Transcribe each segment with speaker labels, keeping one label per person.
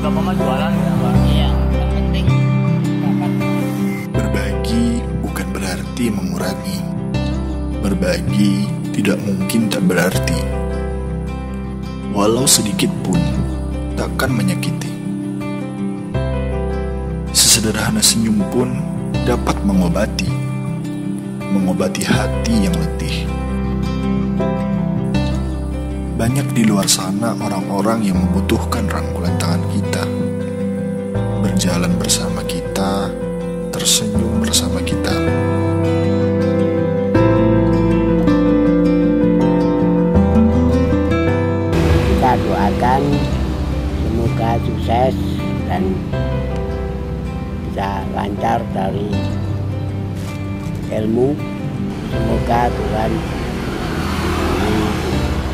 Speaker 1: Gak apa-apa jualan ya Pak.
Speaker 2: Iya, yang penting dapat.
Speaker 3: Berbagi bukan berarti mengurangi. Berbagi tidak mungkin tak berarti. Walau sedikit pun takkan menyakiti. Sesederhana senyum pun dapat mengobati hati yang letih. Banyak di luar sana orang-orang yang membutuhkan rangkulan tangan kita, berjalan bersama kita, tersenyum bersama kita.
Speaker 2: Kita doakan semoga sukses dan bisa lancar dari ilmu. Semoga Tuhan beri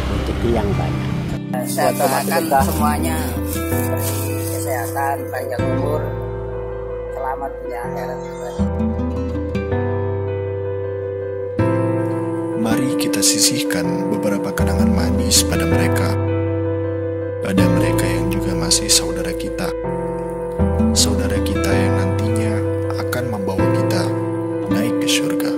Speaker 2: rezeki yang banyak. Saya doakan semuanya diberi kesehatan, panjang umur, selamat di akhirat.
Speaker 3: Mari kita sisihkan beberapa kenangan manis pada mereka yang juga masih saudara kita yang nantinya akan membawa kita naik ke surga.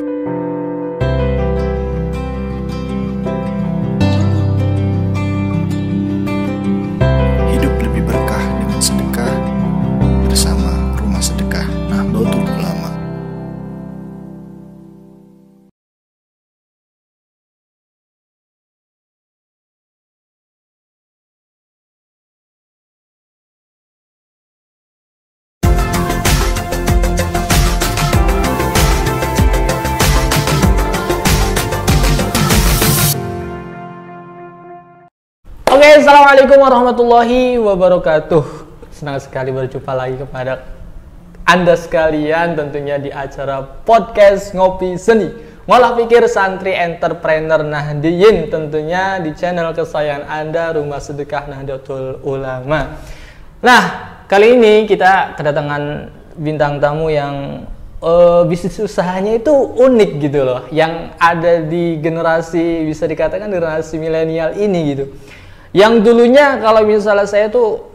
Speaker 3: Hidup lebih berkah dengan sedekah bersama Rumah Sedekah Nahdlatul Ulama.
Speaker 1: Oke, assalamualaikum warahmatullahi wabarakatuh. Senang sekali berjumpa lagi kepada Anda sekalian tentunya di acara podcast Ngopi Seni Ngolah Pikir Santri Entrepreneur Nahdiyin, tentunya di channel kesayangan Anda Rumah Sedekah Nahdlatul Ulama. Nah, kali ini kita kedatangan bintang tamu yang bisnis usahanya itu unik gitu loh, yang ada di generasi, bisa dikatakan generasi milenial ini gitu. Yang dulunya kalau misalnya saya tuh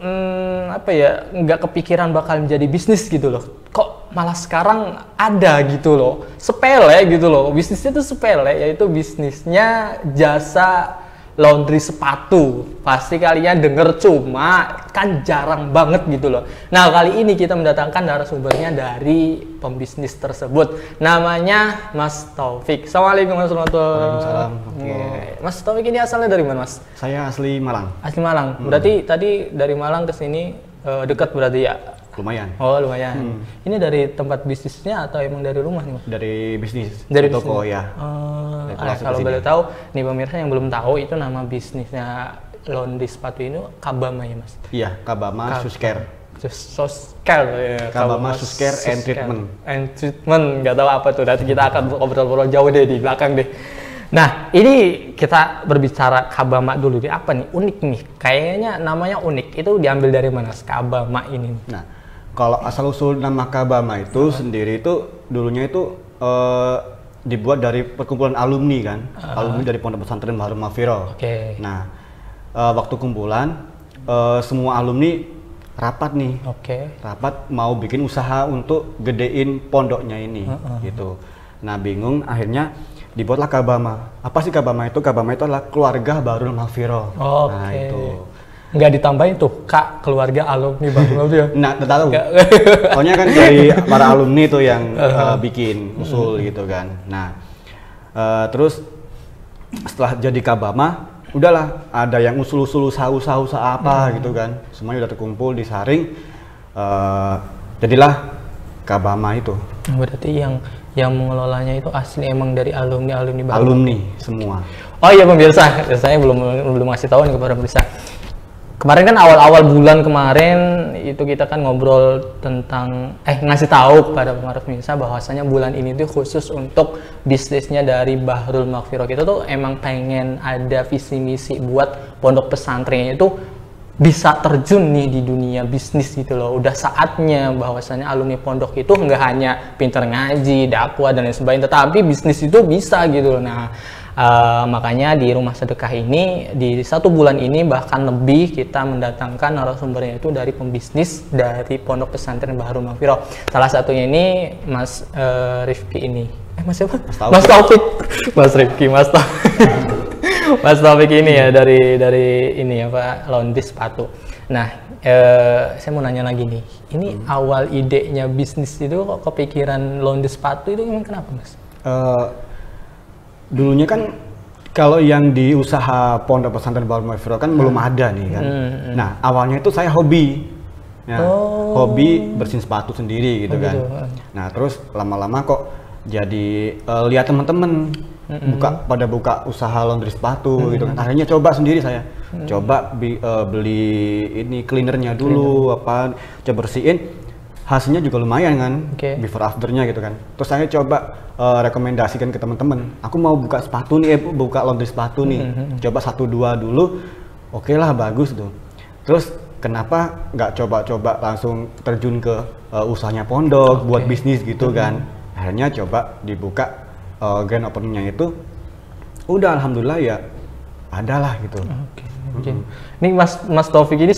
Speaker 1: nggak kepikiran bakal menjadi bisnis gitu loh, kok malah sekarang ada gitu loh, sepele gitu loh, bisnisnya tuh sepele, yaitu bisnisnya jasa laundry sepatu. Pasti kalian denger, cuma kan jarang banget gitu loh. Nah, kali ini kita mendatangkan narasumbernya dari pembisnis tersebut, namanya Mas Taufik. Assalamualaikum warahmatullahi wabarakatuh. Mas Taufik ini asalnya dari mana, Mas?
Speaker 4: Saya asli Malang.
Speaker 1: Asli Malang. Berarti tadi dari Malang ke sini dekat berarti ya?
Speaker 4: Lumayan.
Speaker 1: Oh, lumayan. Ini dari tempat bisnisnya atau emang dari rumah nih, Mas?
Speaker 4: Dari bisnis.
Speaker 1: Dari
Speaker 4: toko
Speaker 1: bisnis.
Speaker 4: ya.
Speaker 1: Kalau boleh tahu, nih pemirsa yang belum tahu, itu nama bisnisnya laundry sepatu ini Kabama ya, Mas?
Speaker 4: Iya, Kabama Shoescare.
Speaker 1: Shoescare ya.
Speaker 4: Kabama Shoescare and Treatment.
Speaker 1: And treatment, nggak tahu apa tuh. Nanti kita akan ngobrol-ngobrol jauh deh di belakang deh. Nah, ini kita berbicara Kabama dulu. Di apa nih? Unik nih. Kayaknya namanya unik. Itu diambil dari mana, Kabama ini?
Speaker 4: Nah, kalau asal-usul nama Kabama itu sendiri itu dulunya itu dibuat dari perkumpulan alumni kan. Alumni dari Pondok Pesantren Bahrul Mahfirah.
Speaker 1: Oke.
Speaker 4: Nah, waktu kumpulan semua alumni rapat nih.
Speaker 1: Oke.
Speaker 4: Rapat mau bikin usaha untuk gedein pondoknya ini gitu. Nah, bingung, akhirnya dibuatlah Kabama. Apa sih Kabama itu? Kabama itu adalah keluarga Bahrul Mahfirah.
Speaker 1: Oke.
Speaker 4: Nah, itu.
Speaker 1: Nggak ditambahin tuh, Kak, keluarga alumni Bahrul Mahfirah.
Speaker 4: Nah, tahu. Pokoknya kan dari para alumni itu yang bikin usul gitu kan. Nah, terus setelah jadi Kabama, udahlah ada yang usul-usul usaha-usaha apa gitu kan. Semuanya udah terkumpul, disaring, jadilah Kabama itu.
Speaker 1: Berarti yang mengelolanya itu asli emang dari alumni Bahrul.
Speaker 4: Alumni semua.
Speaker 1: Oh iya pemirsa, saya belum ngasih tahu nih kepada pemirsa. Kemarin kan awal-awal bulan kemarin itu kita kan ngobrol tentang ngasih tahu kepada pemirsa bahwasanya bulan ini tuh khusus untuk bisnisnya dari Bahrul Mahfirah. Kita tuh emang pengen ada visi misi buat pondok pesantrennya itu bisa terjun nih di dunia bisnis gitu loh. Udah saatnya bahwasanya alumni pondok itu nggak hanya pinter ngaji, dakwah dan lain sebagainya, tetapi bisnis itu bisa gitu loh. Nah, Makanya di rumah sedekah ini di 1 bulan ini bahkan lebih kita mendatangkan narasumbernya itu dari pembisnis dari Pondok Pesantren Bahrul Maghfirah. Salah satunya ini Mas Rifki ini. Mas siapa? Mas Taufik. Mas Rifki, Mas Taufik. Mas Taufik ini ya dari ini apa laundry sepatu. Nah, saya mau nanya lagi nih. Ini awal idenya bisnis itu kok kepikiran laundry sepatu itu emang kenapa, Mas?
Speaker 4: Dulunya kan kalau yang di usaha Pondok Pesantren Bahrul Maghfirah kan belum ada nih kan. Nah, awalnya itu saya hobi. Ya, hobi bersihin sepatu sendiri gitu kan. Nah, terus lama-lama kok jadi lihat teman-teman buka usaha laundry sepatu gitu kan. Akhirnya coba sendiri saya. Coba beli ini cleanernya dulu coba bersihin. Hasilnya juga lumayan kan, before afternya gitu kan. Terus saya coba rekomendasikan ke teman-teman, aku mau buka sepatu nih, buka laundry sepatu nih. Coba 1-2 dulu, oke lah bagus tuh. Terus kenapa nggak coba-coba langsung terjun ke usahanya pondok buat bisnis gitu kan. Akhirnya coba dibuka grand openingnya itu, udah alhamdulillah ya adalah gitu.
Speaker 1: Ini Mas Taufik ini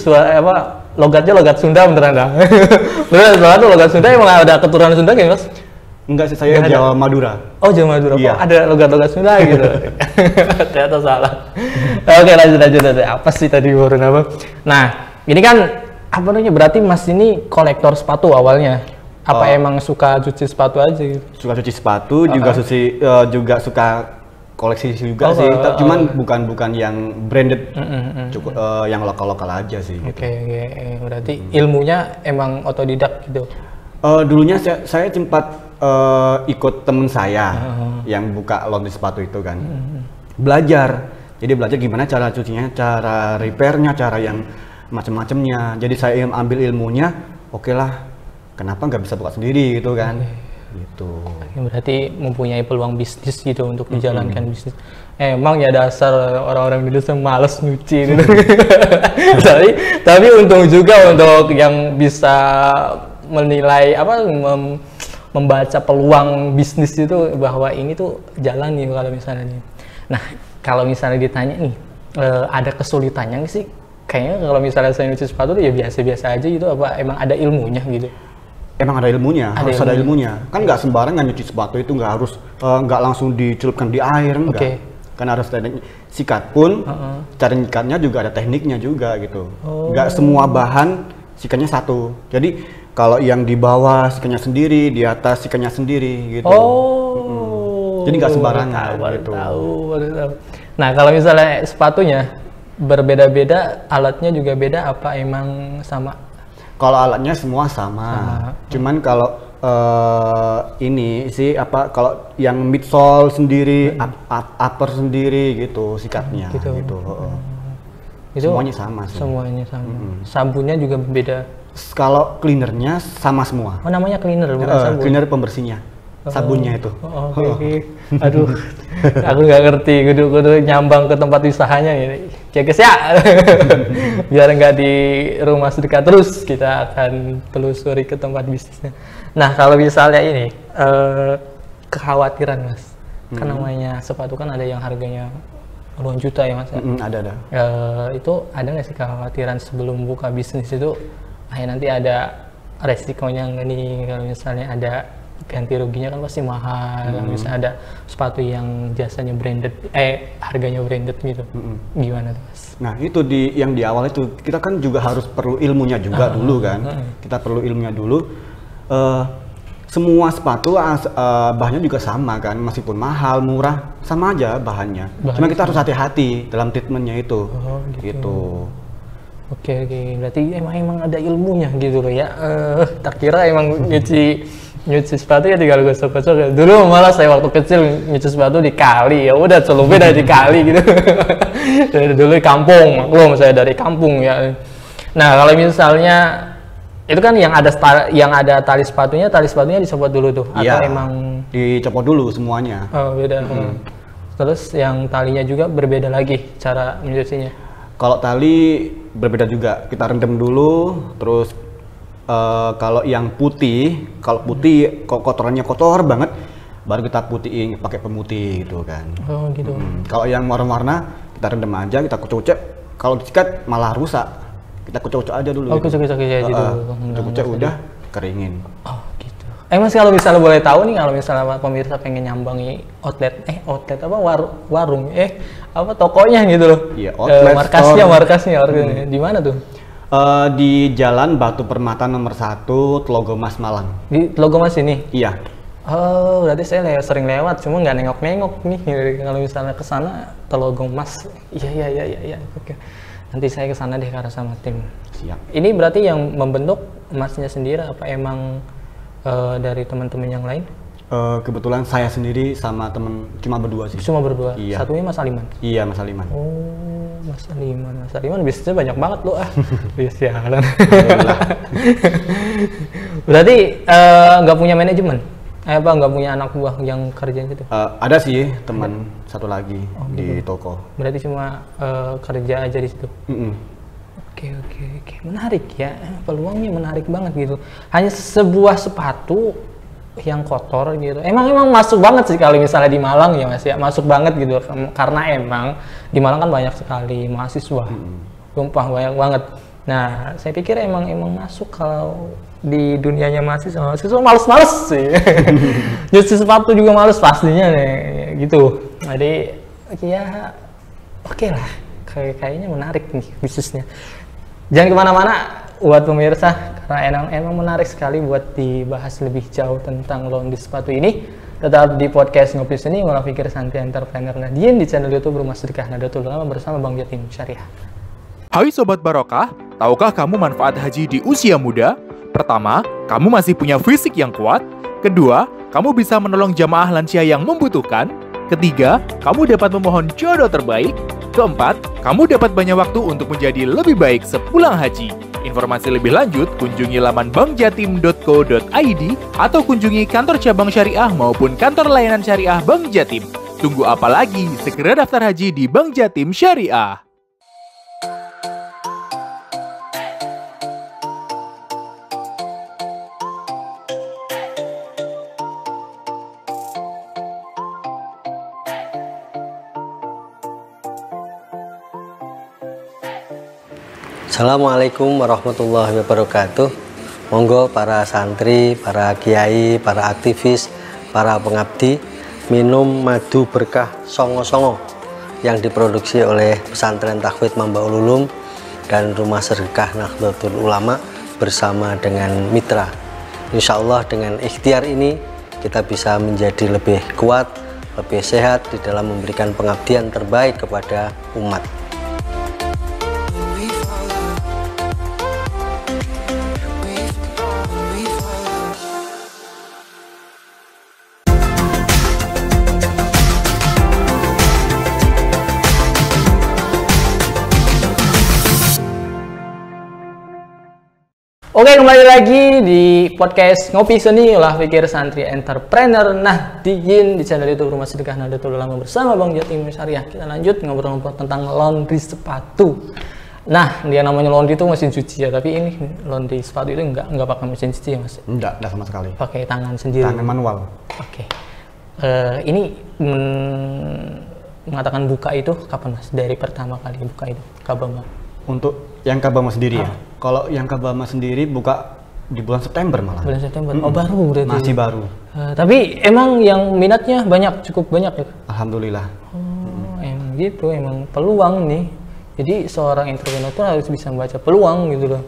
Speaker 1: logatnya logat Sunda beneran dah. Beneran soalnya logat Sunda emang ada keturunan Sunda nggak Mas?
Speaker 4: Enggak sih, saya Jawa Madura.
Speaker 1: Oh, Jawa Madura.
Speaker 4: Iya.
Speaker 1: Oh, ada logat-logat Sunda gitu. Ternyata salah. Oke, lanjut. Apa sih tadi baru apa? Nah, ini kan apa namanya, berarti Mas ini kolektor sepatu awalnya. Apa emang suka cuci sepatu aja gitu?
Speaker 4: Suka cuci sepatu, juga suka koleksi juga sih, cuman bukan yang branded, cukup yang lokal aja sih.
Speaker 1: Oke. Berarti ilmunya emang otodidak gitu?
Speaker 4: Dulunya saya sempat ikut temen saya yang buka laundry sepatu itu kan, belajar. Jadi belajar gimana cara cucinya, cara repairnya, cara yang macam-macamnya. Jadi saya ambil ilmunya, oke lah, kenapa nggak bisa buka sendiri gitu kan? Gitu.
Speaker 1: Berarti mempunyai peluang bisnis gitu untuk dijalankan bisnis. Emang ya dasar orang-orang Indonesia malas nyuci gitu. tapi untung juga untuk yang bisa menilai membaca peluang bisnis itu bahwa ini tuh jalan nih kalau misalnya nih. Nah, kalau misalnya ditanya nih ada kesulitannya sih? Kayaknya kalau misalnya saya nyuci sepatu ya biasa-biasa aja gitu, apa emang ada ilmunya gitu?
Speaker 4: Emang ada ilmunya, harus ada ilmunya. Kan nggak sembarangan nyuci sepatu itu, nggak harus nggak langsung dicelupkan di air, enggak. Kan harus teknik. Sikat pun, cara nyikatnya juga ada tekniknya juga gitu. Nggak semua bahan sikatnya satu. Jadi kalau yang di bawah sikatnya sendiri, di atas sikatnya sendiri gitu. Jadi nggak sembarangan gitu.
Speaker 1: Baru tahu. Nah, kalau misalnya sepatunya berbeda-beda, alatnya juga beda, apa emang sama?
Speaker 4: Kalau alatnya semua sama. Cuman kalau ini sih kalau yang midsole sendiri, upper sendiri gitu sikatnya gitu.
Speaker 1: Itu
Speaker 4: semuanya sama sih.
Speaker 1: Semuanya sama. Sabunnya juga beda.
Speaker 4: Kalau cleanernya sama semua.
Speaker 1: Oh, namanya cleaner bukan sabun.
Speaker 4: Cleaner pembersihnya. Sabunnya itu.
Speaker 1: Oke. Aduh, aku nggak ngerti. Kudu nyambang ke tempat usahanya nih. Guys ya. Biar nggak di rumah sedekah terus, kita akan telusuri ke tempat bisnisnya. Nah, kalau misalnya ini kekhawatiran Mas, kan namanya sepatu kan ada yang harganya puluhan juta ya Mas.
Speaker 4: Ada.
Speaker 1: Itu ada nggak sih kekhawatiran sebelum buka bisnis itu? Nanti ada resikonya nggak nih kalau misalnya ada ganti ruginya kan pasti mahal. Misalnya ada sepatu yang jasanya branded, harganya branded gitu. Gimana tuh Mas?
Speaker 4: Nah itu yang di awal itu kita kan juga harus perlu ilmunya juga dulu kan. Kita perlu ilmunya dulu. Semua sepatu bahannya juga sama kan, meskipun mahal, murah, sama aja bahannya. Cuma kita harus hati-hati dalam treatmentnya itu. Gitu.
Speaker 1: Oke. Berarti emang ada ilmunya gitu loh ya. Tak kira emang nyuci sepatu ya tinggal gosok-gosok. Dulu malah saya waktu kecil nyuci sepatu di kali, ya udah celupnya dari kali gitu. Dari dulu di kampung, saya dari kampung ya. Nah kalau misalnya itu kan yang ada tali sepatunya dicopot dulu tuh, atau emang
Speaker 4: dicopot dulu semuanya?
Speaker 1: Oh beda. Terus yang talinya juga berbeda lagi cara mencucinya?
Speaker 4: Kalau tali berbeda juga, kita rendam dulu, terus kalau yang putih, kalau kotorannya kotor banget, baru kita putihin pakai pemutih gitu kan.
Speaker 1: Oh gitu.
Speaker 4: Kalau yang warna-warna kita rendam aja, kita kucek-kucek. Kalau disikat malah rusak. Kita kucek-kucek aja dulu.
Speaker 1: Oh, kucek-kucek aja dulu.
Speaker 4: Kucek-kucek udah keringin.
Speaker 1: Oh gitu. Mas kalau misalnya boleh tahu nih, kalau misalnya pemirsa pengen nyambangi outlet apa warung tokonya gitu loh.
Speaker 4: Iya, outlet
Speaker 1: markasnya di mana tuh?
Speaker 4: Di Jalan Batu Permata nomor 1, Tlogomas Malang.
Speaker 1: Di Tlogomas ini?
Speaker 4: Iya.
Speaker 1: Oh, berarti saya sering lewat, cuma nggak nengok-nengok nih kalau misalnya ke sana Tlogomas. Iya. Oke. Nanti saya ke sana deh karena sama tim.
Speaker 4: Siap.
Speaker 1: Ini berarti yang membentuk Masnya sendiri apa emang dari teman-teman yang lain?
Speaker 4: Kebetulan saya sendiri sama temen cuma berdua sih.
Speaker 1: Cuma berdua?
Speaker 4: Iya.
Speaker 1: Satunya Mas Aliman?
Speaker 4: Iya, Mas Aliman.
Speaker 1: Oh, Mas Aliman bisnisnya banyak banget loh. Sialan. Berarti nggak punya manajemen? Nggak punya anak buah yang kerja gitu?
Speaker 4: Ada sih teman satu lagi di toko.
Speaker 1: Berarti cuma kerja aja di situ? Oke. Menarik ya, peluangnya menarik banget gitu. Hanya sebuah sepatu yang kotor gitu. Emang masuk banget sih kalau misalnya di Malang ya Mas ya, masuk banget gitu. Karena emang di Malang kan banyak sekali mahasiswa. Tumpah banyak banget. Nah, saya pikir emang masuk kalau di dunianya mahasiswa males sih. Jadi sepatu juga males pastinya nih gitu. Jadi ya oke lah. Kayaknya menarik nih bisnisnya. Jangan kemana-mana buat pemirsa, karena emang menarik sekali buat dibahas lebih jauh tentang laundry sepatu ini. Tetap di podcast Ngopi Seni, Ngolah Pikir Santai Entrepreneur Nadiin di channel YouTube Rumah Sedekah Nahdlatul Ulama bersama Bang Jatim Syariah.
Speaker 5: Hai Sobat Barokah, tahukah kamu manfaat haji di usia muda? Pertama, kamu masih punya fisik yang kuat. Kedua, kamu bisa menolong jamaah lansia yang membutuhkan. Ketiga, kamu dapat memohon jodoh terbaik. Keempat, kamu dapat banyak waktu untuk menjadi lebih baik sepulang haji. Informasi lebih lanjut, kunjungi laman bankjatim.co.id atau kunjungi kantor cabang syariah maupun kantor layanan syariah Bank Jatim. Tunggu apa lagi? Segera daftar haji di Bank Jatim Syariah.
Speaker 2: Assalamualaikum warahmatullahi wabarakatuh. Monggo para santri, para kiai, para aktivis, para pengabdi minum madu berkah songo-songo yang diproduksi oleh Pesantren Takhfidz Mambaul Ulum dan Rumah Sedekah Nahdlatul Ulama bersama dengan mitra. Insya Allah dengan ikhtiar ini kita bisa menjadi lebih kuat, lebih sehat di dalam memberikan pengabdian terbaik kepada umat.
Speaker 1: Oke, kembali lagi di podcast Ngopi Seni, Olah Pikir Santri Entrepreneur Nahdiin di channel YouTube Rumah Sedekah Nahdlatul Ulama bersama Bang Jatim Syariah. Kita lanjut ngobrol-ngobrol tentang laundry sepatu. Nah, dia namanya laundry itu mesin cuci ya, tapi ini laundry sepatu itu nggak pakai mesin cuci ya Mas?
Speaker 4: Enggak sama sekali.
Speaker 1: Pakai tangan sendiri.
Speaker 4: Tangan manual.
Speaker 1: Oke. Ini mengatakan buka itu kapan Mas? Dari pertama kali buka itu, Kabama?
Speaker 4: Untuk yang Kabama sendiri ya? Kalau yang Kabama sendiri buka di bulan September malah.
Speaker 1: Bulan September? Oh baru berarti?
Speaker 4: Masih baru.
Speaker 1: Tapi emang yang minatnya cukup banyak ya?
Speaker 4: Alhamdulillah.
Speaker 1: Oh emang gitu, emang peluang nih. Jadi seorang entrepreneur tuh harus bisa membaca peluang gitu loh.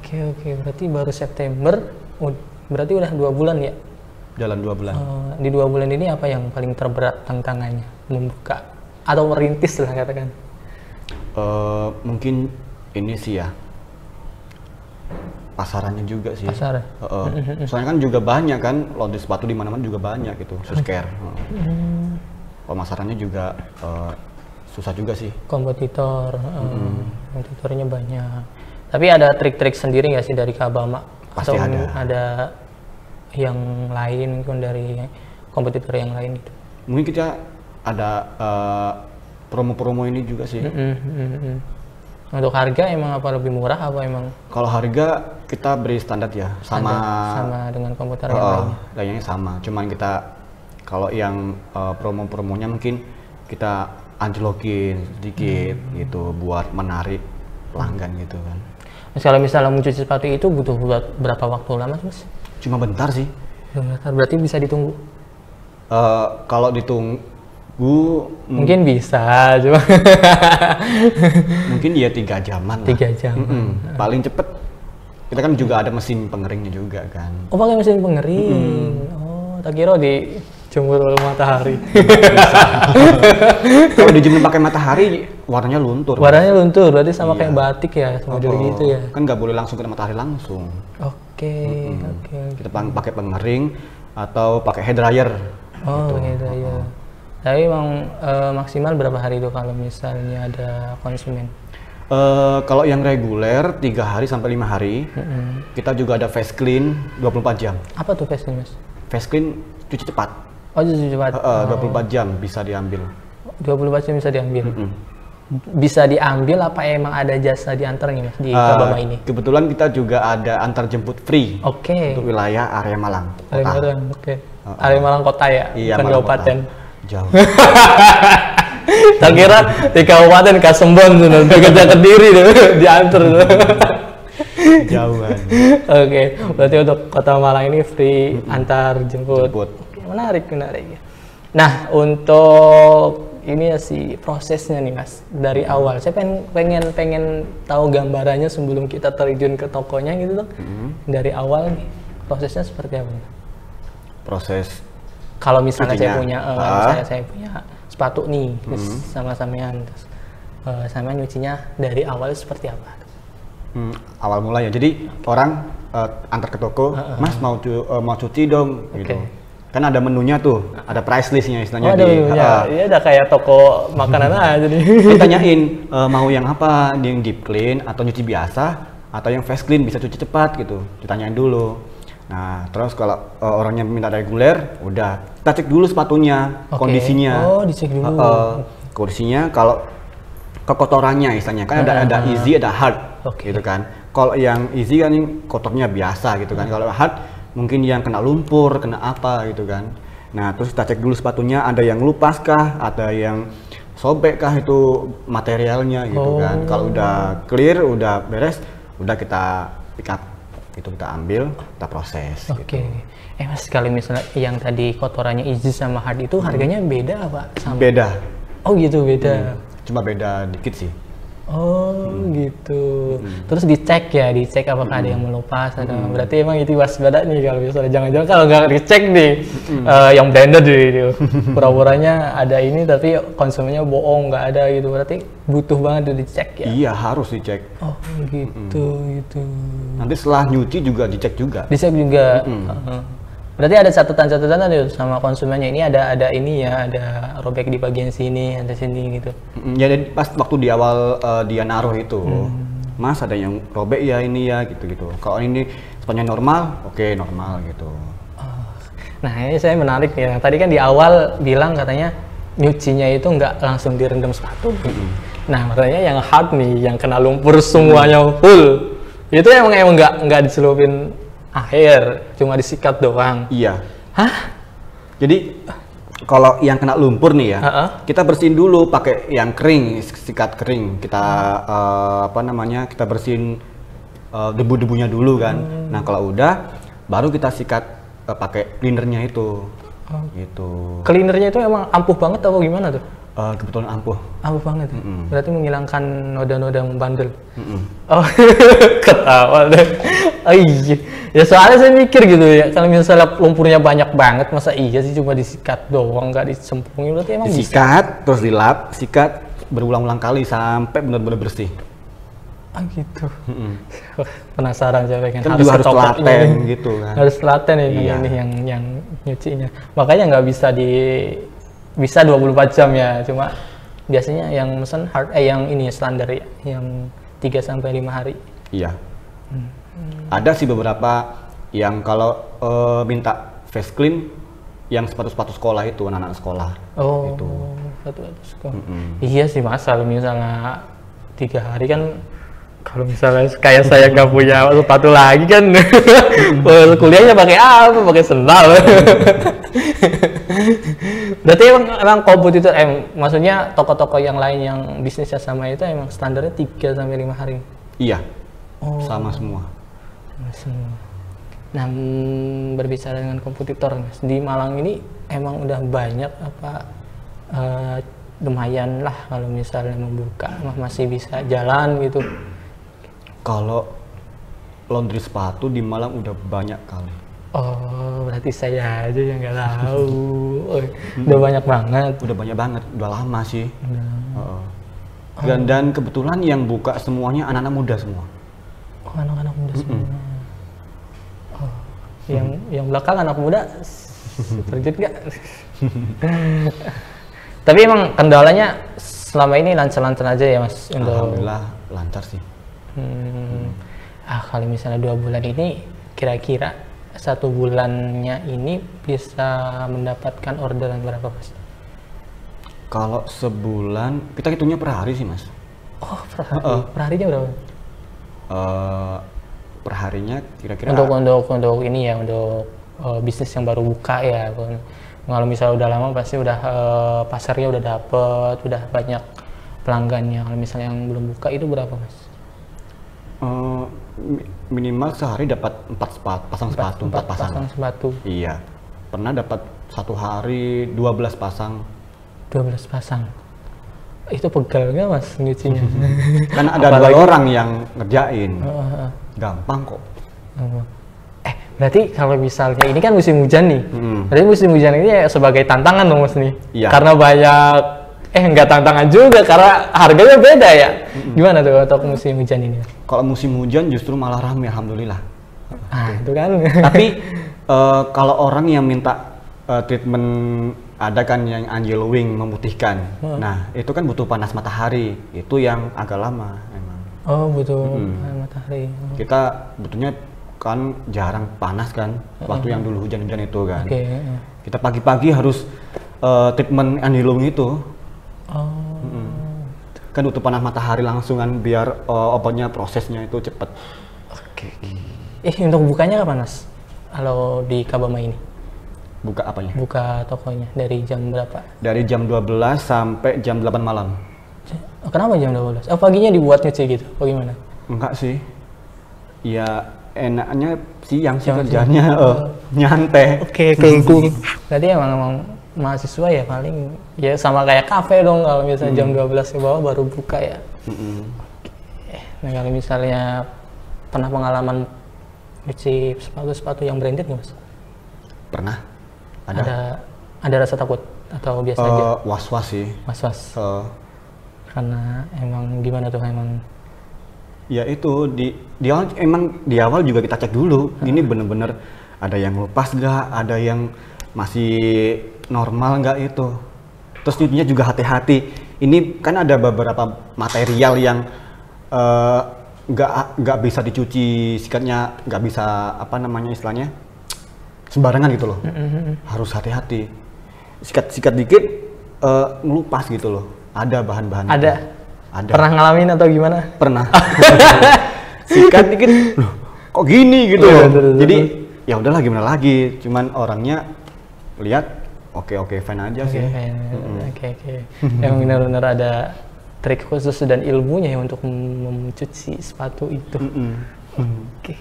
Speaker 1: Oke, berarti baru September, berarti udah 2 bulan ya?
Speaker 4: Jalan 2 bulan.
Speaker 1: Di 2 bulan ini apa yang paling terberat tantangannya? Membuka atau merintis lah katakan?
Speaker 4: Mungkin ini sih ya, pasarannya juga sih.
Speaker 1: Pasar.
Speaker 4: Soalnya kan juga banyak kan, laundry sepatu di mana-mana juga banyak gitu, Susker. Pemasarannya juga susah juga sih.
Speaker 1: Kompetitornya banyak. Tapi ada trik-trik sendiri nggak sih dari Kabama?
Speaker 4: Pasti
Speaker 1: atau
Speaker 4: ada
Speaker 1: yang lain mungkin dari kompetitor yang lain gitu?
Speaker 4: Mungkin kita ada promo-promo ini juga sih.
Speaker 1: Untuk harga emang apa lebih murah apa emang?
Speaker 4: Kalau harga kita beri standar ya, sama
Speaker 1: dengan komputer yang lain.
Speaker 4: Lainnya sama, cuman kita Kalau yang promo-promonya mungkin kita anjlokin sedikit gitu buat menarik pelanggan gitu kan.
Speaker 1: Mas, kalau misalnya mencuci sepatu itu butuh berapa waktu lama Mas?
Speaker 4: Cuma bentar sih.
Speaker 1: Bentar, berarti bisa ditunggu?
Speaker 4: Kalau ditunggu
Speaker 1: mungkin bisa, cuma
Speaker 4: mungkin ya 3 jaman lah.
Speaker 1: 3 jam.
Speaker 4: Paling cepet. Kita kan juga ada mesin pengeringnya juga kan.
Speaker 1: Oh, pakai mesin pengering. Oh, tak kira dijemur matahari.
Speaker 4: Kalau dijemur pakai matahari warnanya luntur.
Speaker 1: Warnanya luntur, berarti sama kayak batik ya, model gitu ya.
Speaker 4: Kan nggak boleh langsung kena matahari langsung.
Speaker 1: Oke.
Speaker 4: Kita pakai pengering atau pakai hair dryer.
Speaker 1: Oh, hair dryer. Tapi emang maksimal berapa hari itu kalau misalnya ada konsumen?
Speaker 4: Kalau yang reguler 3 hari sampai 5 hari. Kita juga ada face clean 24 jam.
Speaker 1: Apa tuh face clean Mas?
Speaker 4: Face clean cuci cepat.
Speaker 1: Oh, cuci cepat.
Speaker 4: 24 jam bisa diambil.
Speaker 1: 24 jam bisa diambil. Bisa diambil apa emang ada jasa diantar nih Mas di Kabama ini?
Speaker 4: Kebetulan kita juga ada antar jemput free.
Speaker 1: Oke.
Speaker 4: Untuk wilayah area Malang.
Speaker 1: Area Malang, oke. Area Malang kota ya,
Speaker 4: iya,
Speaker 1: bukan kabupaten.
Speaker 4: Jauh.
Speaker 1: Tak kira di kabupaten Kasembon sudah dekat Kediri diantar.
Speaker 4: Jauhan.
Speaker 1: Oke, berarti untuk Kota Malang ini free antar jemput. Menarik. Nah, untuk ini ya sih prosesnya nih Mas dari awal. Saya pengen tahu gambarannya sebelum kita terjun ke tokonya gitu tuh. Dari awal nih prosesnya seperti apa? Proses kalau misalnya saya punya sepatu nih terus sama sampean terus sampean nyucinya dari awal seperti apa?
Speaker 4: Awal mulanya. Jadi orang antar ke toko, Mas mau cuci dong gitu. Kan ada menunya tuh, ada price listnya istilahnya.
Speaker 1: Oh, ada menunya. Iya, ada kayak toko makanan aja nih.
Speaker 4: Ditanyain mau yang apa, yang deep clean atau nyuci biasa atau yang fast clean bisa cuci cepat gitu. Ditanyain dulu. Nah, terus kalau orangnya minta reguler, udah kita cek dulu sepatunya, kondisinya.
Speaker 1: Oh, dicek dulu.
Speaker 4: Kondisinya kalau kekotorannya istilahnya kan ada easy, ada hard, gitu kan. Kalau yang easy kan kotornya biasa gitu kan. Kalau hard mungkin yang kena lumpur, kena apa gitu kan. Nah, terus kita cek dulu sepatunya, ada yang lupas kah, ada yang sobek kah itu materialnya gitu kan. Kalau udah clear, udah beres, udah kita pick up, itu kita ambil, kita proses.
Speaker 1: Oke. Mas, kalau misalnya yang tadi kotorannya easy sama hard itu harganya beda apa? Sama?
Speaker 4: Beda.
Speaker 1: Oh gitu, beda.
Speaker 4: Cuma beda dikit sih.
Speaker 1: Oh gitu. Terus dicek apakah ada yang melupas atau berarti emang itu waspada nih kalau misalnya jangan-jangan kalau nggak dicek nih yang blended gitu. Pura-puranya ada ini tapi konsumennya bohong nggak ada gitu, berarti butuh banget tuh dicek ya.
Speaker 4: Iya, harus dicek.
Speaker 1: Oh gitu.
Speaker 4: Nanti setelah nyuci juga dicek juga.
Speaker 1: Dicek juga. Berarti ada catatan-catatan tuh sama konsumennya, ini ada ini ya, ada robek di bagian sini, ada sini gitu.
Speaker 4: Ya, jadi pas waktu di awal dia naruh itu, Mas ada yang robek ya ini ya gitu-gitu. Kalau ini sepatunya normal, oke normal gitu.
Speaker 1: Nah ini saya menarik ya, tadi kan di awal bilang katanya nyucinya itu nggak langsung direndam sepatu. Nah makanya yang hard nih, yang kena lumpur semuanya full, itu emang nggak dicelupin air, cuma disikat doang.
Speaker 4: Iya.
Speaker 1: Hah?
Speaker 4: Jadi kalau yang kena lumpur nih ya, kita bersihin dulu pakai yang kering, sikat kering. Kita kita bersihin debu-debunya dulu kan. Nah kalau udah, baru kita sikat pakai cleanernya itu. Gitu.
Speaker 1: Cleanernya itu emang ampuh banget atau gimana tuh?
Speaker 4: Kebetulan ampuh.
Speaker 1: Ampuh banget. Berarti menghilangkan noda-noda membandel. Oh, ketawa deh. Oh iya. Ya soalnya saya mikir gitu ya, kalau misalnya lumpurnya banyak banget, masa iya sih cuma disikat doang, nggak disempungin, berarti emang
Speaker 4: disikat, bisa? Terus dilap, sikat berulang-ulang kali sampai benar-benar bersih.
Speaker 1: Ah gitu. Penasaran saya pengen.
Speaker 4: Kan harus telaten gitu kan.
Speaker 1: Harus telaten ini yang nyucinya. Makanya nggak bisa bisa 24 jam ya, cuma biasanya yang mesen hard yang ini standar ya, yang 3 sampai 5 hari.
Speaker 4: Iya. Ada sih beberapa yang kalau minta face clean yang sepatu-sepatu sekolah itu, anak-anak sekolah.
Speaker 1: Oh,
Speaker 4: gitu.
Speaker 1: Sepatu sekolah. Iya sih Mas, kalau misalnya 3 hari kan, kalau misalnya kayak saya nggak punya sepatu lagi kan, kuliahnya pakai apa? Pakai sendal. Berarti emang kompetitor, maksudnya toko-toko yang lain yang bisnisnya sama itu emang standarnya 3 sampai 5 hari?
Speaker 4: Iya,
Speaker 1: Oh.
Speaker 4: sama semua.
Speaker 1: Semua. Nah, berbicara dengan kompetitor, Mas, di Malang ini emang udah banyak apa lumayan lah kalau misalnya membuka, masih bisa jalan gitu.
Speaker 4: Kalau laundry sepatu di Malang udah banyak kali.
Speaker 1: Oh, berarti saya aja yang nggak tahu. Oh, udah banyak banget.
Speaker 4: Udah banyak banget, udah lama sih. Dan kebetulan yang buka semuanya anak-anak muda semua.
Speaker 1: Oh, anak-anak muda semua. Oh, yang belakang anak muda terjun nggak? Tapi emang kendalanya selama ini lancar-lancar aja ya, Mas?
Speaker 4: Alhamdulillah lancar sih.
Speaker 1: Kalau misalnya 2 bulan ini, kira-kira 1 bulannya ini bisa mendapatkan orderan berapa, Mas?
Speaker 4: Kalau sebulan kita hitungnya per hari sih, Mas.
Speaker 1: Oh, per hari. Per harinya berapa?
Speaker 4: Per harinya kira-kira
Speaker 1: Untuk ini ya, untuk bisnis yang baru buka ya. Kalau misalnya udah lama pasti udah pasarnya udah dapet, udah banyak pelanggannya. Kalau misalnya yang belum buka itu berapa, Mas?
Speaker 4: Minimal sehari dapat 4 pasang sepatu, 4 pasang
Speaker 1: sepatu.
Speaker 4: Iya, pernah dapat 1 hari 12 pasang.
Speaker 1: 12 pasang. Itu pegal nggak, Mas, nyucinya?
Speaker 4: Karena ada 2 orang yang ngerjain. Gampang kok.
Speaker 1: Berarti kalau misalnya ini kan musim hujan nih. Berarti musim hujan ini ya sebagai tantangan dong, Mas nih.
Speaker 4: Iya.
Speaker 1: Karena banyak nggak tantangan juga karena harganya beda ya. Gimana tuh untuk musim hujan ini?
Speaker 4: Kalau musim hujan justru malah ramai, alhamdulillah.
Speaker 1: Itu kan.
Speaker 4: Tapi kalau orang yang minta treatment, ada kan yang angel wing memutihkan. Nah, itu kan butuh panas matahari. Itu yang agak lama emang.
Speaker 1: Oh, butuh matahari.
Speaker 4: Kita butuhnya kan jarang panas kan, waktu yang dulu hujan-hujan itu kan. Kita pagi-pagi harus treatment angel wing itu. Kan butuh panas matahari langsungan biar obatnya prosesnya itu cepet.
Speaker 1: Untuk bukanya kapan, Mas? Kalau di Kabama ini?
Speaker 4: Buka apanya?
Speaker 1: Buka tokonya dari jam berapa?
Speaker 4: Dari jam 12 sampai jam 8 malam.
Speaker 1: Kenapa jam 12? Paginya dibuat nyuci gitu? Bagaimana?
Speaker 4: Enggak sih. Ya enaknya siang sih kerjanya, nyantai.
Speaker 1: Oke. Berarti emang mahasiswa ya paling ya sama kayak kafe dong, kalau misalnya jam 12 ke bawah baru buka ya. Nah, kalau misalnya pernah pengalaman nyuci sepatu yang branded nggak, Mas?
Speaker 4: Pernah.
Speaker 1: Ada rasa takut atau biasa aja?
Speaker 4: Was-was sih.
Speaker 1: Was-was. Karena emang gimana tuh emang?
Speaker 4: Ya itu di awal juga kita cek dulu. Ini bener-bener ada yang lepas nggak, ada yang masih normal nggak itu. Terus nyucinya juga hati-hati. Ini kan ada beberapa material yang nggak bisa dicuci, sikatnya nggak bisa istilahnya sembarangan gitu loh. Harus hati-hati. Sikat dikit ngelupas gitu loh. Ada bahan-bahan.
Speaker 1: Ada. Pernah ngalamin atau gimana?
Speaker 4: Pernah. Sikat dikit, loh, kok gini gitu loh. Jadi ya udahlah, gimana lagi. Cuman orangnya lihat oke fine aja sih.
Speaker 1: Oke. Emang benar-benar ada trik khusus dan ilmunya ya untuk mencuci sepatu itu. Oke.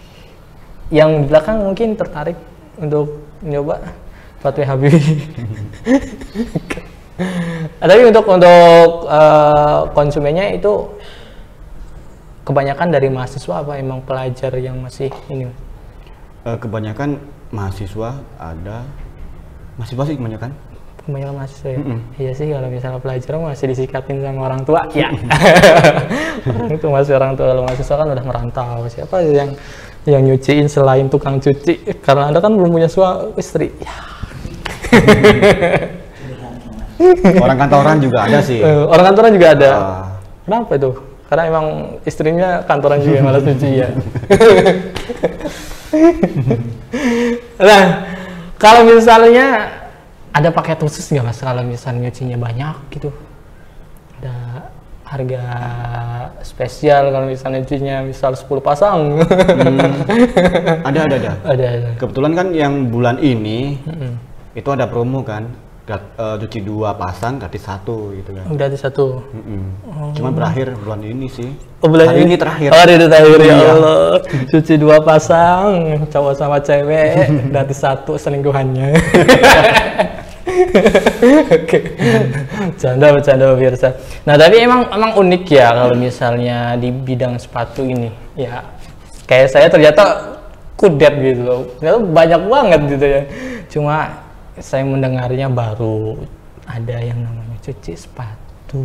Speaker 1: Yang di belakang mungkin tertarik untuk nyoba sepatu Habibie. Tapi untuk konsumennya itu kebanyakan dari mahasiswa apa emang pelajar yang masih ini?
Speaker 4: Kebanyakan mahasiswa ada. Mahasiswa sih kebanyakan.
Speaker 1: Kebanyakan mahasiswa ya? Iya sih, kalau misalnya pelajar masih disikatin sama orang tua ya. Orang tua kalau mahasiswa kan udah merantau. Siapa yang nyuciin selain tukang cuci? Karena Anda kan belum punya istri. Ya.
Speaker 4: Orang kantoran juga ada sih.
Speaker 1: Orang kantoran juga ada. Kenapa itu? Karena emang istrinya kantoran juga malas nyuci ya. Nah, kalau misalnya ada paket khusus nggak, Mas, kalau misalnya nyucinya banyak gitu? Ada harga spesial kalau misalnya nyucinya misal 10 pasang?
Speaker 4: Ada. Kebetulan kan yang bulan ini itu ada promo kan, cuci 2 pasang gratis 1 gitu kan.
Speaker 1: Gratis 1.
Speaker 4: Cuma berakhir bulan ini sih.
Speaker 1: Bulan
Speaker 4: Hari ini terakhir.
Speaker 1: Oh, hari ini terakhir ya
Speaker 4: Iya.
Speaker 1: Allah. Cuci 2 pasang, cowok sama cewek, gratis 1 selingkuhannya. Oke. Bercanda pemirsa. Nah, tapi emang unik ya kalau misalnya di bidang sepatu ini. Ya, kayak saya ternyata kudet gitu loh. Ternyata banyak banget gitu ya. Cuma saya mendengarnya baru ada yang namanya cuci sepatu.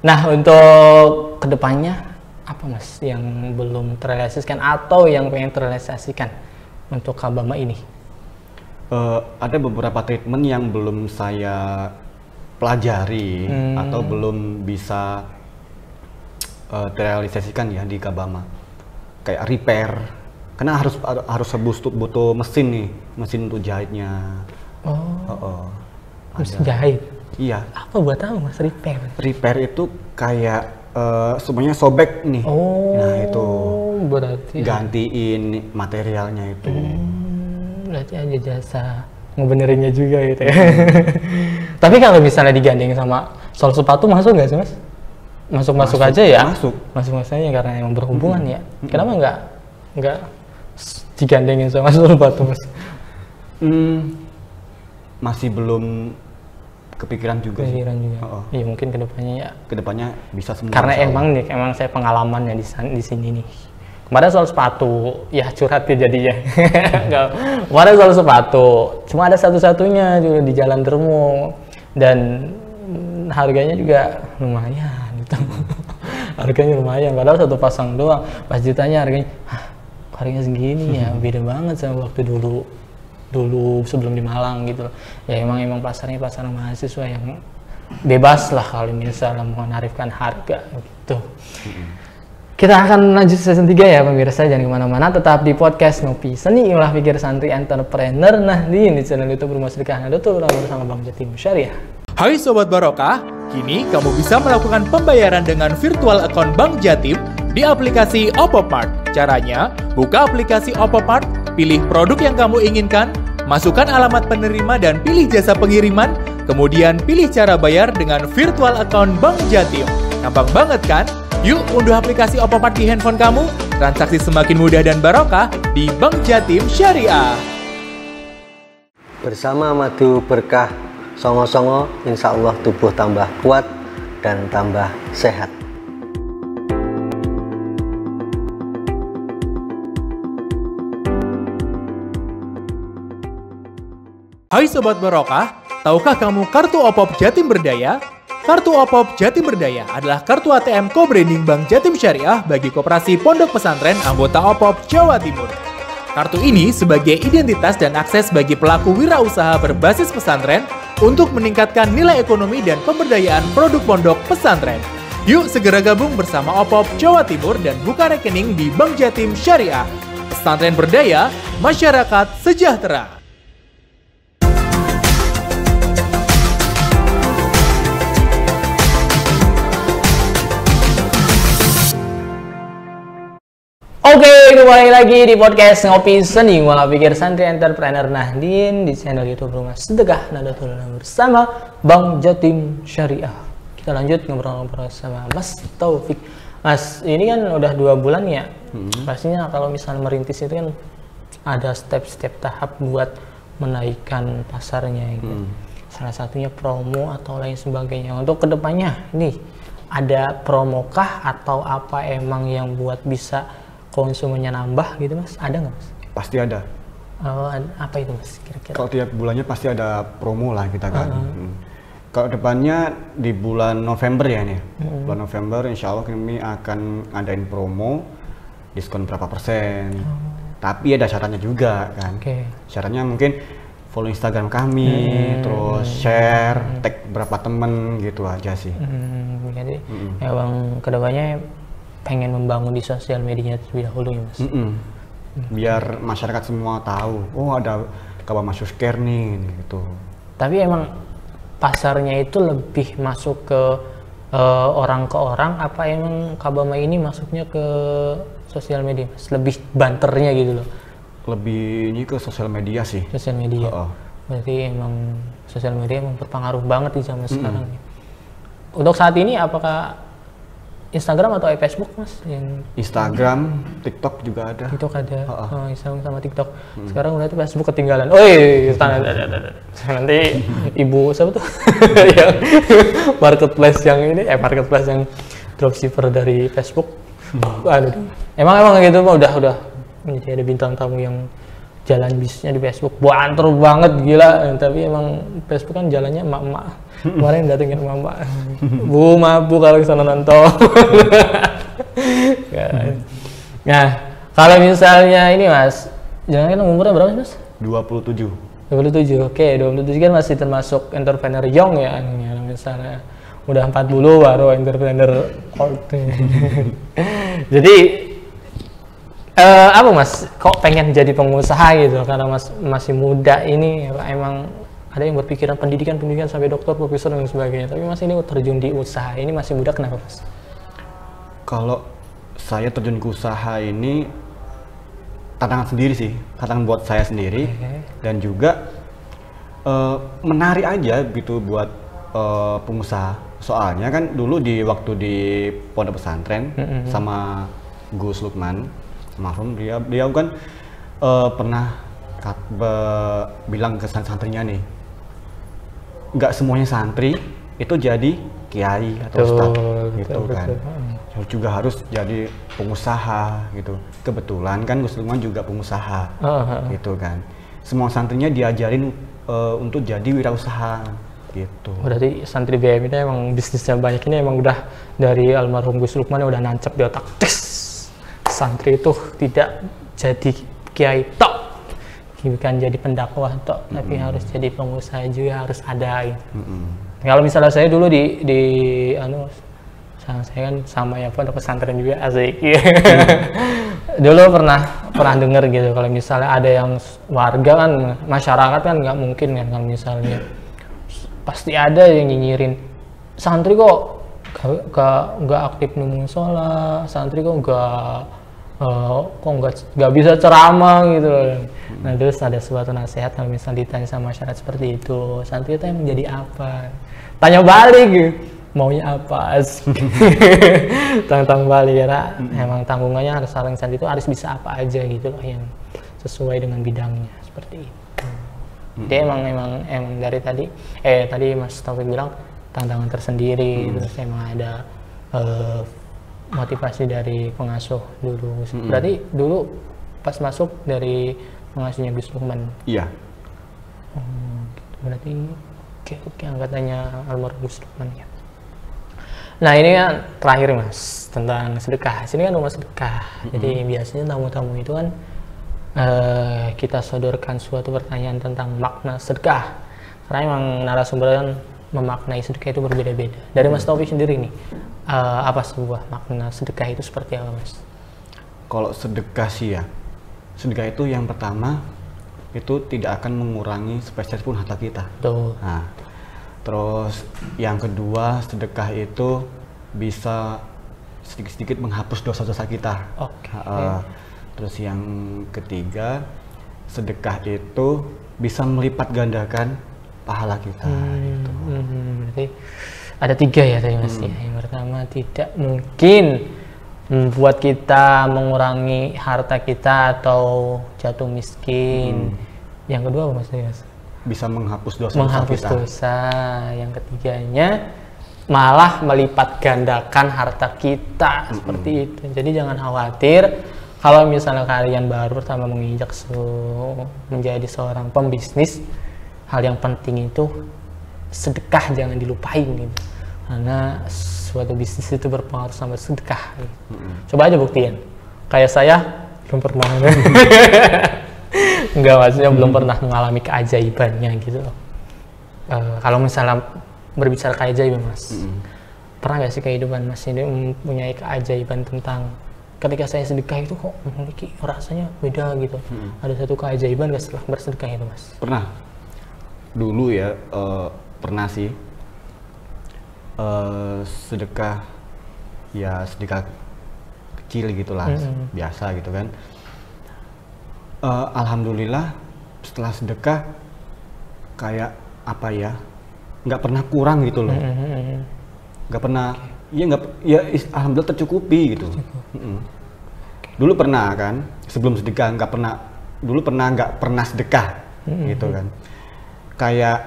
Speaker 1: Nah, untuk kedepannya apa Mas yang belum terrealisasikan atau yang pengen terrealisasikan untuk Kabama ini?
Speaker 4: Ada beberapa treatment yang belum saya pelajari atau belum bisa terrealisasikan ya di Kabama. Kayak repair, karena harus butuh mesin nih, mesin untuk jahitnya.
Speaker 1: Mesin jahit.
Speaker 4: Iya.
Speaker 1: Apa buat tahu Mas repair?
Speaker 4: Repair itu kayak semuanya sobek nih. Nah itu
Speaker 1: berarti
Speaker 4: gantiin materialnya itu.
Speaker 1: Berarti ada jasa ngebenerinnya juga gitu ya. Tapi kalau misalnya digandeng sama sol sepatu masuk nggak sih Mas? Masuk aja ya? Masuk aja karena emang berhubungan ya. Kenapa nggak digandengin sama sol sepatu Mas?
Speaker 4: Masih belum kepikiran juga.
Speaker 1: Iya mungkin kedepannya ya.
Speaker 4: Kedepannya bisa semua.
Speaker 1: Karena emang saya pengalamannya di sini nih. Kemarin soal sepatu, ya curhat ya jadinya. Kemarin soal sepatu, cuma ada satu-satunya juga di Jalan Dermo dan harganya juga lumayan gitu. Harganya lumayan, padahal 1 pasang doang. Pas ditanya harganya segini ya, beda banget sama waktu dulu sebelum di Malang gitu. Ya emang pasarnya pasar mahasiswa yang bebas lah kalau misalnya menarifkan harga gitu. Kita akan lanjut season 3 ya pemirsa, jangan kemana-mana, tetap di podcast Ngopi Seni, Olah Pikir Santri Entrepreneur. Nah, di channel YouTube Rumah Sedekah Nahdlatul Ulama bersama Bang Jatim Syariah.
Speaker 5: Hai Sobat Barokah, kini kamu bisa melakukan pembayaran dengan virtual account Bank Jatim di aplikasi Opopart. Caranya, buka aplikasi Opopart, pilih produk yang kamu inginkan, masukkan alamat penerima dan pilih jasa pengiriman, kemudian pilih cara bayar dengan virtual account Bank Jatim. Gampang banget kan? Yuk unduh aplikasi Opopart di handphone kamu, transaksi semakin mudah dan barokah di Bank Jatim Syariah.
Speaker 2: Bersama madu berkah songo-songo, insya Allah tubuh tambah kuat dan tambah sehat.
Speaker 5: Hai Sobat Barokah, tahukah kamu kartu Opop Jatim Berdaya? Kartu Opop Jatim Berdaya adalah kartu ATM co-branding Bank Jatim Syariah bagi koperasi pondok pesantren anggota Opop Jawa Timur. Kartu ini sebagai identitas dan akses bagi pelaku wirausaha berbasis pesantren untuk meningkatkan nilai ekonomi dan pemberdayaan produk pondok pesantren. Yuk segera gabung bersama Opop Jawa Timur dan buka rekening di Bank Jatim Syariah. Pesantren berdaya, masyarakat sejahtera.
Speaker 1: Oke, kembali lagi di podcast Ngopi Seni, Olah Pikir Santri Entrepreneur Nahdin di channel YouTube Rumah Sedekah Nahdlatul Ulama bersama Bang Jatim Syariah. Kita lanjut ngobrol-ngobrol sama Mas Taufik. Mas, ini kan udah 2 bulan ya. Pastinya kalau misalnya merintis itu kan ada step-step tahap buat menaikkan pasarnya gitu. Salah satunya promo atau lain sebagainya. Untuk kedepannya nih, ada promokah atau apa emang yang buat bisa konsumennya nambah gitu Mas? Ada nggak Mas?
Speaker 4: Pasti ada.
Speaker 1: Apa itu Mas kira-kira?
Speaker 4: Kalau tiap bulannya pasti ada promo lah kita kan. Kalau depannya di bulan November ya nih. Bulan November insya Allah kami akan ngadain promo diskon berapa persen. Tapi ada syaratnya juga kan. Syaratnya mungkin follow Instagram kami, terus share, tag berapa temen gitu aja sih.
Speaker 1: Jadi ya Bang kedepannya pengen membangun di sosial medianya terlebih dahulu ya Mas.
Speaker 4: Biar masyarakat semua tahu, oh ada Kabama Shoescare nih gitu.
Speaker 1: Tapi emang pasarnya itu lebih masuk ke orang ke orang, apa emang Kabama ini masuknya ke sosial media Mas? Lebih banternya gitu loh.
Speaker 4: Lebih ini ke sosial media sih.
Speaker 1: Sosial media. Berarti emang sosial media emang berpengaruh banget di zaman sekarang. Untuk saat ini apakah Instagram atau Facebook mas? Yang
Speaker 4: Instagram, TikTok juga ada.
Speaker 1: TikTok ada, Instagram sama TikTok. Sekarang berarti Facebook ketinggalan. Oh iya, nanti ibu siapa tuh? Yang marketplace yang ini, marketplace yang dropshipper dari Facebook. Aduh, emang gitu mah udah menjadi ada bintang tamu yang jalan bisnisnya di Facebook. Banter banget gila, tapi emang Facebook kan jalannya emak-emak. Kemarin datengin emak-emak. Bu, mabuk kalau kesana nonton. Nah, kalau misalnya ini mas, jangan kan umurnya berapa sih mas?
Speaker 4: 27.
Speaker 1: 27, oke, 27 kan masih termasuk entrepreneur young ya, misalnya udah 40 baru entrepreneur old. Jadi apa mas, kok pengen jadi pengusaha gitu? Karena mas masih muda ini, emang ada yang berpikiran pendidikan sampai dokter, profesor dan sebagainya. Tapi mas ini terjun di usaha ini masih muda, kenapa mas?
Speaker 4: Kalau saya terjun ke usaha ini tantangan sendiri sih, tantangan buat saya sendiri, dan juga menarik aja gitu buat pengusaha. Soalnya kan dulu di waktu di pondok pesantren sama Gus Lukman, almarhum, dia kan pernah bilang ke santrinya nih, nggak semuanya santri itu jadi kiai atau ustadz gitu kan. Juga harus jadi pengusaha gitu. Kebetulan kan Gus Lukman juga pengusaha gitu kan. Semua santrinya diajarin untuk jadi wirausaha gitu.
Speaker 1: Berarti santri BM ini emang bisnisnya banyak, ini emang udah dari almarhum Gus Lukman udah nancep di otak. Santri itu tidak jadi kiai tok, bukan jadi pendakwah tok, tapi harus jadi pengusaha juga, harus ada gitu. Kalau misalnya saya dulu di saya kan sama ya pondok pesantren juga, asik. Dulu pernah dengar gitu, kalau misalnya ada yang warga kan, masyarakat kan nggak mungkin kan kalau misalnya pasti ada yang nyinyirin santri kok nggak aktif nunggu sholat, santri kok nggak bisa ceramah gitu. Nah terus ada suatu nasihat kalau misalnya ditanya sama masyarakat seperti itu, santri itu yang menjadi apa? Tanya balik gitu, maunya apa? Tantang balik ya, emang tanggungannya harus saling santri itu harus bisa apa aja gitu loh, yang sesuai dengan bidangnya seperti itu. Dia emang dari tadi Mas Taufik bilang tantangan tersendiri, terus emang ada motivasi dari pengasuh dulu. Berarti dulu pas masuk dari pengasuhnya Gus Lukman.
Speaker 4: Iya.
Speaker 1: Berarti oke angkatannya almarhum Gus Lukman ya. Nah ini kan terakhir mas, tentang sedekah. Sini kan rumah sedekah. Jadi biasanya tamu-tamu itu kan kita sodorkan suatu pertanyaan tentang makna sedekah. Karena emang narasumber kan memaknai sedekah itu berbeda-beda. Dari Mas Taufik sendiri nih, apa sebuah makna sedekah itu seperti apa mas?
Speaker 4: Kalau sedekah sih ya, sedekah itu yang pertama itu tidak akan mengurangi sepeser pun harta kita.
Speaker 1: Tuh.
Speaker 4: Nah, terus yang kedua, sedekah itu bisa sedikit-sedikit menghapus dosa-dosa kita.
Speaker 1: Oke.
Speaker 4: Terus yang ketiga, sedekah itu bisa melipat gandakan pahala kita. Gitu.
Speaker 1: Berarti ada 3 ya tadi mas ya. Yang pertama, tidak mungkin membuat kita mengurangi harta kita atau jatuh miskin. Yang kedua apa mas?
Speaker 4: Bisa menghapus dosa.
Speaker 1: Menghapus dosa. Yang ketiganya malah melipat gandakan harta kita seperti itu. Jadi jangan khawatir kalau misalnya kalian baru pertama menginjak menjadi seorang pembisnis, hal yang penting itu sedekah, jangan dilupain gitu. Karena suatu bisnis itu berpengaruh sama sedekah gitu. Coba aja buktiin. Kayak saya belum pernah enggak, maksudnya belum pernah mengalami keajaibannya gitu loh. Kalau misalnya berbicara keajaiban mas, pernah gak sih kehidupan mas ini mempunyai keajaiban tentang ketika saya sedekah itu kok memiliki rasanya beda gitu? Ada satu keajaiban gak setelah bersedekah itu mas?
Speaker 4: Pernah. Dulu ya, pernah sih sedekah, ya sedekah kecil gitulah, biasa gitu kan. Alhamdulillah setelah sedekah kayak apa ya, nggak pernah kurang gitu loh, nggak pernah, alhamdulillah tercukupi gitu. Dulu pernah kan, sebelum sedekah nggak pernah sedekah gitu kan, kayak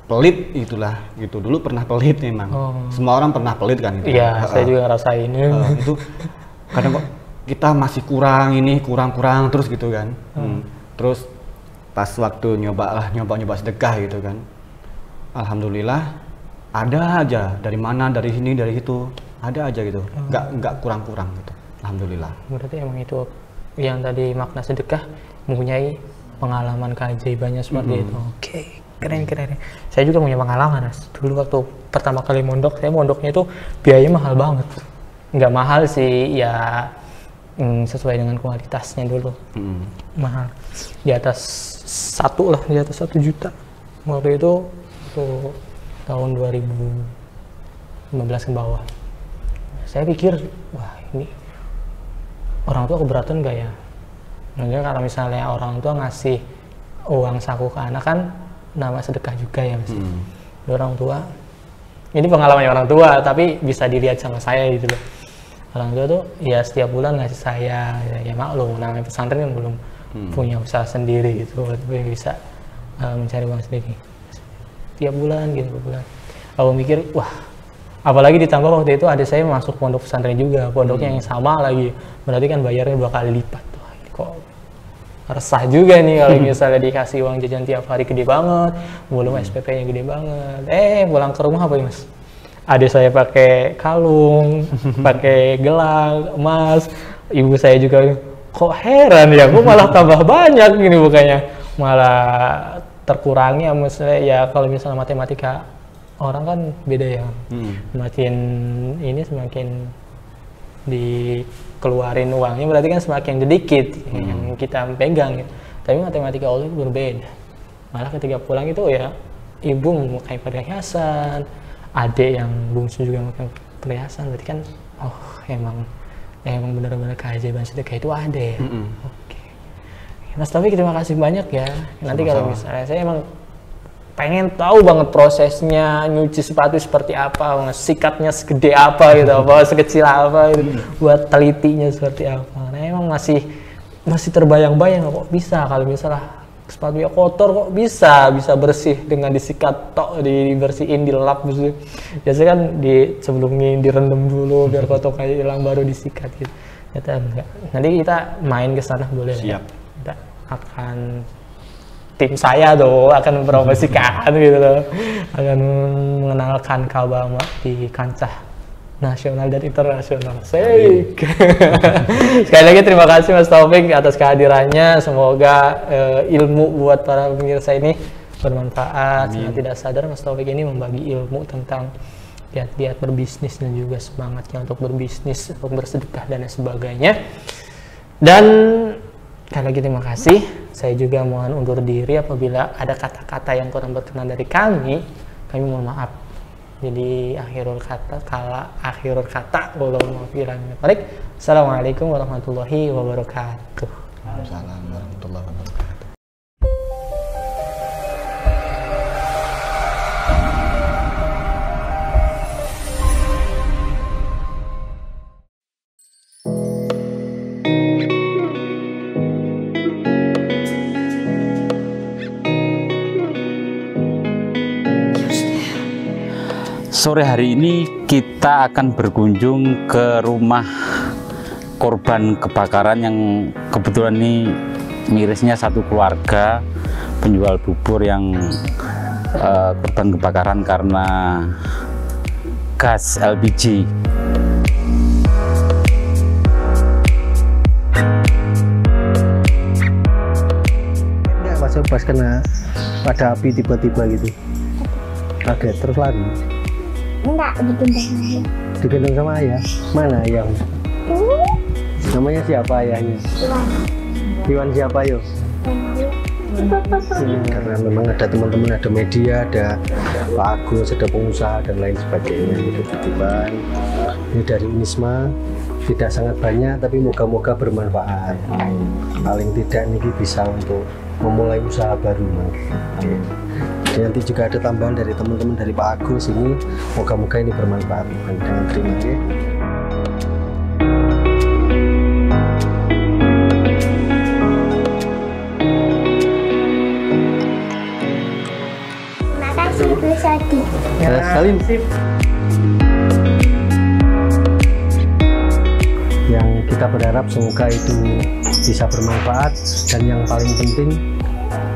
Speaker 4: pelit itulah gitu. Dulu pernah pelit memang, semua orang pernah pelit kan gitu.
Speaker 1: Iya, saya juga ngerasain
Speaker 4: itu. Kadang kok kita masih kurang terus gitu kan. Terus pas waktu nyoba sedekah gitu kan, alhamdulillah ada aja, dari mana, dari sini, dari situ, ada aja gitu, nggak kurang gitu, alhamdulillah.
Speaker 1: Berarti emang itu yang tadi makna sedekah mempunyai pengalaman keajaibannya seperti itu. Oke, keren. Saya juga punya pengalaman, Mas. Dulu waktu pertama kali mondok, saya mondoknya itu biayanya mahal banget. Nggak mahal sih, ya sesuai dengan kualitasnya dulu. Mahal, di atas 1 juta. Waktu itu tahun 2015 ke bawah. Saya pikir, wah ini orang tua keberatan gak ya? Mungkin kalau misalnya orang tua ngasih uang saku ke anak kan nama sedekah juga ya Mas. Orang tua, ini pengalamannya orang tua, tapi bisa dilihat sama saya gitu loh. Orang tua tuh ya setiap bulan ngasih saya, ya maklum namanya pesantren kan belum punya usaha sendiri gitu, tapi bisa mencari uang sendiri. Tiap bulan gitu, bulan. Aku mikir, wah, apalagi ditambah waktu itu ada saya masuk pondok pesantren juga, pondoknya yang sama lagi, berarti kan bayarnya 2 kali lipat. Wah, ini kok resah juga nih kalau misalnya dikasih uang jajan tiap hari gede banget, belum SPP-nya gede banget. Pulang ke rumah apa ya Mas? Ada saya pakai kalung, pakai gelang, emas. Ibu saya juga kok heran ya, kok malah tambah banyak gini bukannya, malah terkurangi ya, maksudnya ya kalau misalnya matematika orang kan beda ya, semakin ini semakin dikeluarin uangnya berarti kan semakin sedikit yang kita pegang gitu. Tapi matematika Allah itu berbeda, malah ketika pulang itu ya ibu memakai perhiasan, adik yang bungsu juga memakai perhiasan, berarti kan emang benar-benar keajaiban sedekah itu ada ya. Oke. Mas Taufik, terima kasih banyak ya. Nanti kalau misalnya saya emang pengen tahu banget prosesnya nyuci sepatu seperti apa, sikatnya segede apa gitu, apa sekecil apa gitu, buat telitinya seperti apa. Nah emang masih terbayang-bayang kok bisa kalau misalnya sepatunya kotor kok bisa bersih dengan disikat tok, dibersihin, dilap gitu. Biasanya kan sebelumnya direndam dulu biar kotornya hilang baru disikat gitu. Ternyata enggak. Nanti kita main ke sana boleh.
Speaker 4: Siap.
Speaker 1: Kita akan tim saya tuh akan mempromosikan gitu loh, akan mengenalkan Kabama di kancah nasional dan internasional. Sekali lagi terima kasih Mas Taufik atas kehadirannya. Semoga ilmu buat para pemirsa ini bermanfaat. Sangat tidak sadar Mas Taufik ini membagi ilmu tentang giat-giat berbisnis dan juga semangatnya untuk berbisnis, untuk bersedekah dan sebagainya. Dan sekali lagi terima kasih. Saya juga mohon undur diri apabila ada kata-kata yang kurang berkenan dari kami mohon maaf. Jadi akhirul kata baik. Assalamualaikum warahmatullahi wabarakatuh.
Speaker 4: Waalaikumsalam warahmatullahi wabarakatuh.
Speaker 6: Sore hari ini kita akan berkunjung ke rumah korban kebakaran yang kebetulan ini mirisnya satu keluarga penjual bubur yang korban kebakaran karena gas LPG.
Speaker 2: Pas kena pada api tiba-tiba gitu, kaget terus lari.
Speaker 7: Enggak, digendong.
Speaker 2: Digendong sama ayah? Mana ayahmu? Namanya siapa ayahnya? Iwan siapa yo? Karena memang ada teman-teman, ada media, ada Pak Agus, ada pengusaha dan lain sebagainya gitu titipan. Ini dari Unisma, tidak sangat banyak tapi moga-moga bermanfaat. Paling tidak ini bisa untuk memulai usaha baru, Mas. Nanti juga ada tambahan dari teman-teman dari Pak Agus ini. Moga-moga ini bermanfaat. Dengan terima kasih.
Speaker 7: Terima kasih Bu Sodi.
Speaker 2: Salim. Yang kita berharap semoga itu bisa bermanfaat, dan yang paling penting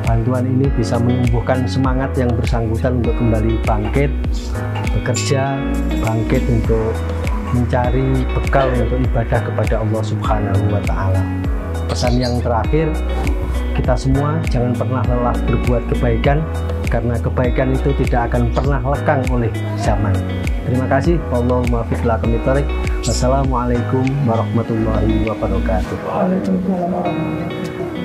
Speaker 2: bantuan ini bisa menumbuhkan semangat yang bersangkutan untuk kembali bangkit, bekerja, bangkit untuk mencari bekal untuk ibadah kepada Allah Subhanahu wa Ta'ala. Pesan yang terakhir, kita semua jangan pernah lelah berbuat kebaikan, karena kebaikan itu tidak akan pernah lekang oleh zaman. Terima kasih. Wallahumma fiq lakum bithariq. Wassalamualaikum warahmatullahi wabarakatuh.
Speaker 1: Waalaikumsalam warahmatullahi wabarakatuh.